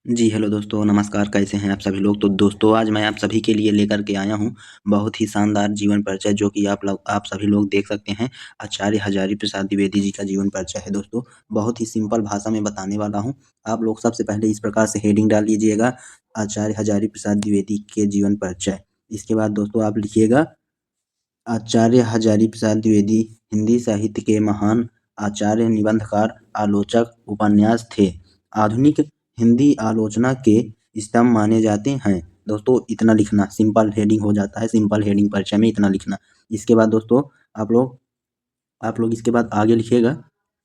जी, hello दोस्तों, नमस्कार, कैसे हैं आप सभी लोग? तो दोस्तों आज मैं आप सभी के लिए लेकर के आया हूँ बहुत ही शानदार जीवन परिचय जो कि आप सभी लोग देख सकते हैं। आचार्य हज़ारी प्रसाद द्विवेदी जी का जीवन परिचय है दोस्तों। बहुत ही सिंपल भाषा में बताने वाला हूँ। आप लोग सबसे पहले इस प्रकार से हेडिंग डाल लीजिएगा, आचार्य हज़ारी प्रसाद द्विवेदी के जीवन परिचय। इसके बाद दोस्तों आप लिखिएगा, आचार्य हज़ारी प्रसाद द्विवेदी हिंदी साहित्य के महान आचार्य, निबंधकार, आलोचक, उपन्यास थे। आधुनिक हिंदी आलोचना के स्तंभ माने जाते हैं। दोस्तों इतना लिखना, सिंपल हेडिंग हो जाता है, सिंपल हेडिंग परिचय में इतना लिखना। इसके बाद दोस्तों आप लोग इसके बाद आगे लिखिएगा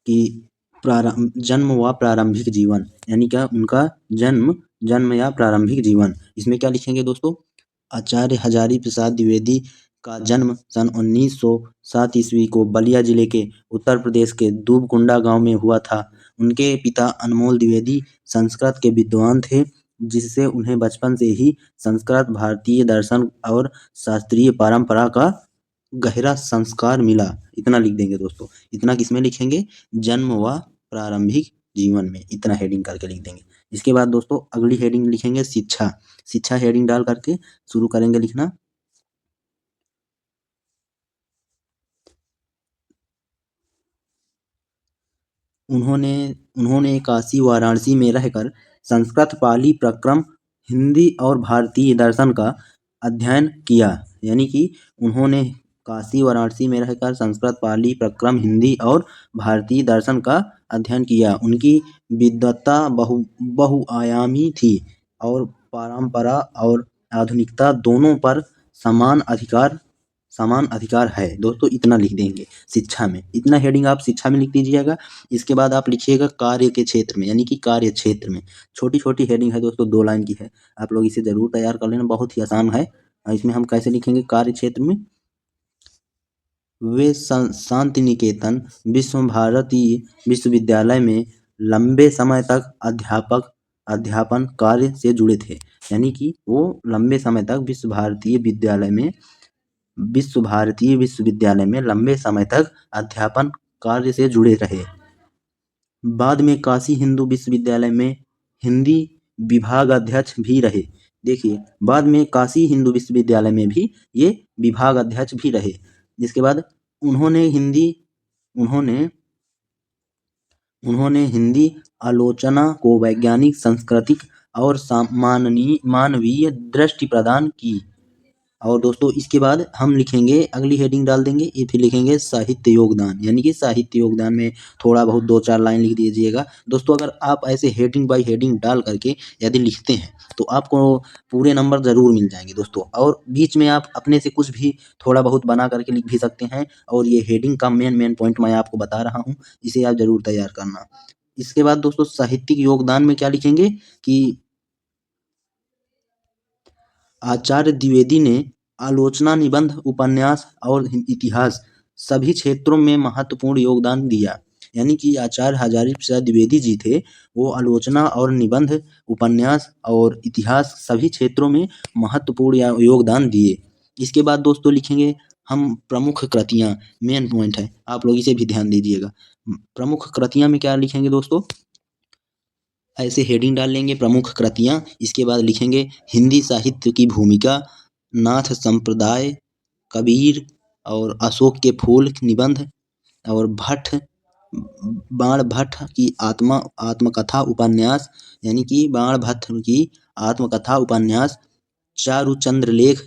कि जन्म व प्रारंभिक जीवन, यानी क्या उनका जन्म या प्रारंभिक जीवन। इसमें क्या लिखेंगे दोस्तों? आचार्य हजारी प्रसाद द्विवेदी का जन्म सन 1907 ईस्वी को बलिया जिले के उत्तर प्रदेश के दूबकुंडा गांव में हुआ था। उनके पिता अनमोल द्विवेदी संस्कृत के विद्वान थे, जिससे उन्हें बचपन से ही संस्कृत, भारतीय दर्शन और शास्त्रीय परंपरा का गहरा संस्कार मिला। इतना लिख देंगे दोस्तों। इतना किसमें लिखेंगे? जन्म व प्रारंभिक जीवन में। इतना हेडिंग करके लिख देंगे। इसके बाद दोस्तों अगली हेडिंग लिखेंगे शिक्षा। शिक्षा हेडिंग डाल करके शुरू करेंगे लिखना। उन्होंने उन्होंने काशी वाराणसी में रहकर संस्कृत, पाली, प्रक्रम, हिंदी और भारतीय दर्शन का अध्ययन किया। यानी कि उन्होंने काशी वाराणसी में रहकर संस्कृत, पाली, प्रक्रम, हिंदी और भारतीय दर्शन का अध्ययन किया। उनकी विद्वत्ता बहुआयामी थी और परंपरा और आधुनिकता दोनों पर समान अधिकार समान अधिकार है। दोस्तों इतना लिख देंगे शिक्षा में। इतना हेडिंग आप शिक्षा में लिख दीजिएगा। इसके बाद आप लिखिएगा कार्य के क्षेत्र में, यानी कि कार्य क्षेत्र में। छोटी छोटी हेडिंग है दोस्तों, 2 लाइन की है। आप लोग इसे जरूर तैयार कर लेना, बहुत ही आसान है। इसमें हम कैसे लिखेंगे? कार्य क्षेत्र में वे शांति निकेतन विश्व भारती विश्वविद्यालय में लंबे समय तक अध्यापन कार्य से जुड़े थे। यानी कि वो लंबे समय तक विश्व भारतीय विश्वविद्यालय में लंबे समय तक अध्यापन कार्य से जुड़े रहे। बाद में काशी हिंदू विश्वविद्यालय में हिंदी विभाग अध्यक्ष भी रहे। देखिए, बाद में काशी हिंदू विश्वविद्यालय में भी ये विभाग अध्यक्ष भी रहे। जिसके बाद उन्होंने उन्होंने उन्होंने हिंदी आलोचना को वैज्ञानिक, सांस्कृतिक और मानवीय दृष्टि प्रदान की। और दोस्तों इसके बाद हम लिखेंगे, अगली हेडिंग डाल देंगे, ये फिर लिखेंगे साहित्य योगदान। यानी कि साहित्य योगदान में थोड़ा बहुत 2-4 लाइन लिख दीजिएगा। दोस्तों अगर आप ऐसे हेडिंग बाय हेडिंग डाल करके यदि लिखते हैं तो आपको पूरे नंबर ज़रूर मिल जाएंगे दोस्तों। और बीच में आप अपने से कुछ भी थोड़ा बहुत बना करके लिख भी सकते हैं। और ये हेडिंग का मेन पॉइंट मैं आपको बता रहा हूँ, इसे आप ज़रूर तैयार करना। इसके बाद दोस्तों साहित्यिक योगदान में क्या लिखेंगे कि आचार्य द्विवेदी ने आलोचना, निबंध, उपन्यास और इतिहास सभी क्षेत्रों में महत्वपूर्ण योगदान दिया। यानी कि आचार्य हजारी प्रसाद द्विवेदी जी थे, वो आलोचना और निबंध, उपन्यास और इतिहास सभी क्षेत्रों में महत्वपूर्ण योगदान दिए। इसके बाद दोस्तों लिखेंगे हम प्रमुख कृतियाँ। मेन पॉइंट है, आप लोग इसे भी ध्यान दीजिएगा। प्रमुख कृतियाँ में क्या लिखेंगे दोस्तों? ऐसे हेडिंग डाल लेंगे प्रमुख कृतियाँ। इसके बाद लिखेंगे हिंदी साहित्य की भूमिका, नाथ संप्रदाय, कबीर और अशोक के फूल निबंध, और बाण भट्ट की आत्मकथा उपन्यास, यानी कि बाण भट्ट की आत्मकथा उपन्यास, चारुचंद्र लेख,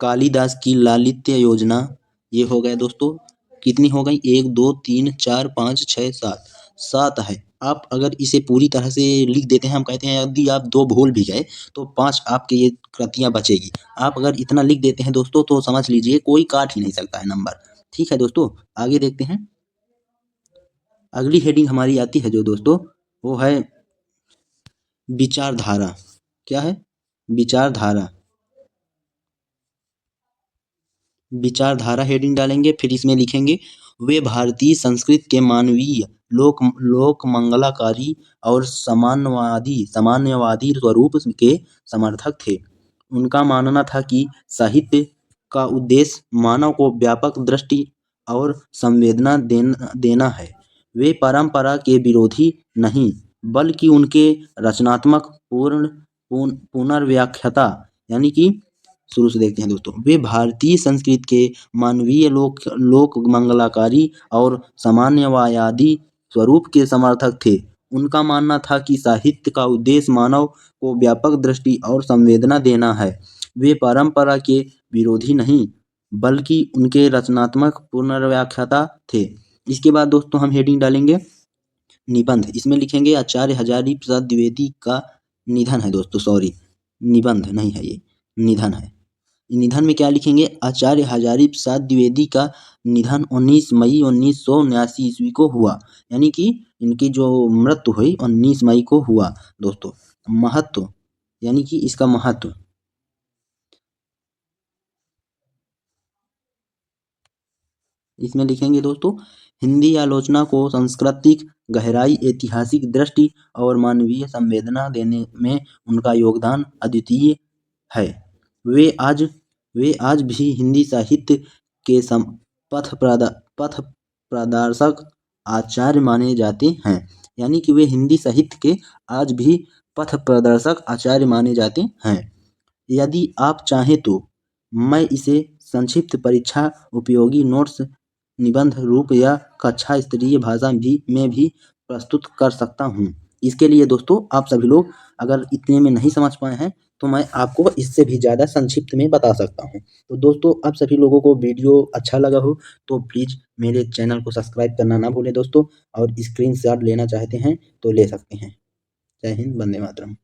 कालिदास की लालित्य योजना। ये हो गए दोस्तों। कितनी हो गई? 1 2 3 4 5 6 7 7 है। आप अगर इसे पूरी तरह से लिख देते हैं, हम कहते हैं यदि आप 2 भूल भी गए तो 5 आपके ये कृतियाँ बचेगी। आप अगर इतना लिख देते हैं दोस्तों तो समझ लीजिए कोई काट ही नहीं सकता है नंबर। ठीक है दोस्तों, आगे देखते हैं। अगली हेडिंग हमारी आती है जो दोस्तों, वो है विचारधारा। क्या है? विचारधारा। विचारधारा हेडिंग डालेंगे, फिर इसमें लिखेंगे वे भारतीय संस्कृति के मानवीय, लोक मंगलाकारी और साम्यवादी स्वरूप के समर्थक थे। उनका मानना था कि साहित्य का उद्देश्य मानव को व्यापक दृष्टि और संवेदना देना है। वे परंपरा के विरोधी नहीं, बल्कि उनके रचनात्मक पुनर्व्याख्याता यानी कि शुरू से देखते हैं दोस्तों। वे भारतीय संस्कृत के मानवीय लोक मंगलाकारी और सामान्यवादी स्वरूप के समर्थक थे। उनका मानना था कि साहित्य का उद्देश्य मानव को व्यापक दृष्टि और संवेदना देना है। वे परंपरा के विरोधी नहीं बल्कि उनके रचनात्मक पुनर्व्याख्याता थे। इसके बाद दोस्तों हम हेडिंग डालेंगे निबंध। इसमें लिखेंगे आचार्य हजारी प्रसाद द्विवेदी का निधन है दोस्तों, सॉरी निबंध नहीं है ये, निधन है। निधन में क्या लिखेंगे, आचार्य हजारी प्रसाद द्विवेदी का निधन 19 मई 1979 ईस्वी को हुआ, यानी कि इनकी जो मृत्यु हुई 19 मई को हुआ दोस्तों। महत्व यानी कि इसका महत्व, इसमें लिखेंगे दोस्तों हिंदी आलोचना को सांस्कृतिक गहराई, ऐतिहासिक दृष्टि और मानवीय संवेदना देने में उनका योगदान अद्वितीय है। वे आज भी हिंदी साहित्य के पथ प्रदर्शक आचार्य माने जाते हैं, यानी कि वे हिंदी साहित्य के आज भी पथ प्रदर्शक आचार्य माने जाते हैं। यदि आप चाहें तो मैं इसे संक्षिप्त परीक्षा उपयोगी नोट्स, निबंध रूप या कक्षा स्तरीय भाषा में भी प्रस्तुत कर सकता हूँ। इसके लिए दोस्तों आप सभी लोग अगर इतने में नहीं समझ पाए हैं तो मैं आपको इससे भी ज़्यादा संक्षिप्त में बता सकता हूँ। तो दोस्तों आप सभी लोगों को वीडियो अच्छा लगा हो तो प्लीज़ मेरे चैनल को सब्सक्राइब करना ना भूलें दोस्तों, और स्क्रीनशॉट लेना चाहते हैं तो ले सकते हैं। जय हिंद, वंदे मातरम।